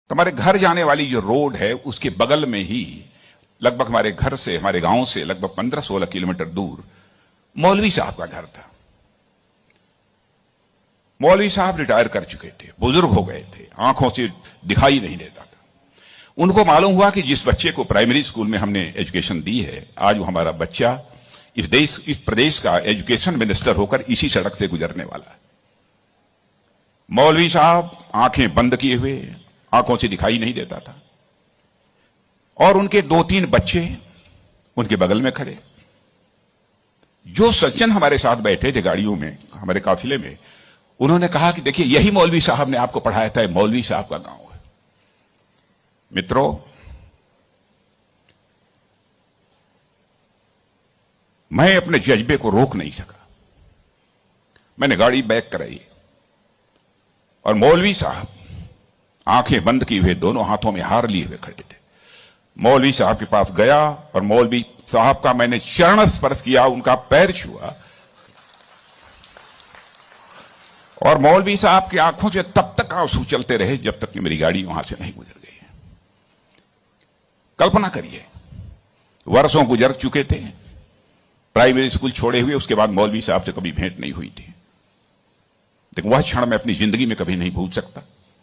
तो हमारे घर जाने वाली जो रोड है उसके बगल में ही लगभग हमारे घर से, हमारे गांव से लगभग 15-16 किलोमीटर दूर मौलवी साहब का घर था। मौलवी साहब रिटायर कर चुके थे, बुजुर्ग हो गए थे, आंखों से दिखाई नहीं देता था। उनको मालूम हुआ कि जिस बच्चे को प्राइमरी स्कूल में हमने एजुकेशन दी है, आज वो हमारा बच्चा इस प्रदेश का एजुकेशन मिनिस्टर होकर इसी सड़क से गुजरने वाला है। मौलवी साहब आंखें बंद किए हुए, आंखों से दिखाई नहीं देता था, और उनके 2-3 बच्चे उनके बगल में खड़े। जो सज्जन हमारे साथ बैठे थे गाड़ियों में, हमारे काफिले में, उन्होंने कहा कि देखिए यही मौलवी साहब ने आपको पढ़ाया था, मौलवी साहब का गांव है। मित्रों, मैं अपने जज्बे को रोक नहीं सका। मैंने गाड़ी बैक कराई और मौलवी साहब आंखें बंद किए हुए, दोनों हाथों में हार लिए हुए खड़े थे। मौलवी साहब के पास गया और मौलवी साहब का मैंने चरण स्पर्श किया, उनका पैर छुआ, और मौलवी साहब की आंखों से तब तक आंसू चलते रहे जब तक कि मेरी गाड़ी वहां से नहीं गुजर गई। कल्पना करिए, वर्षों गुजर चुके थे, प्राइमरी स्कूल छोड़े हुए, उसके बाद मौलवी साहब से कभी भेंट नहीं हुई थी। लेकिन वह क्षण मैं अपनी जिंदगी में कभी नहीं भूल सकता।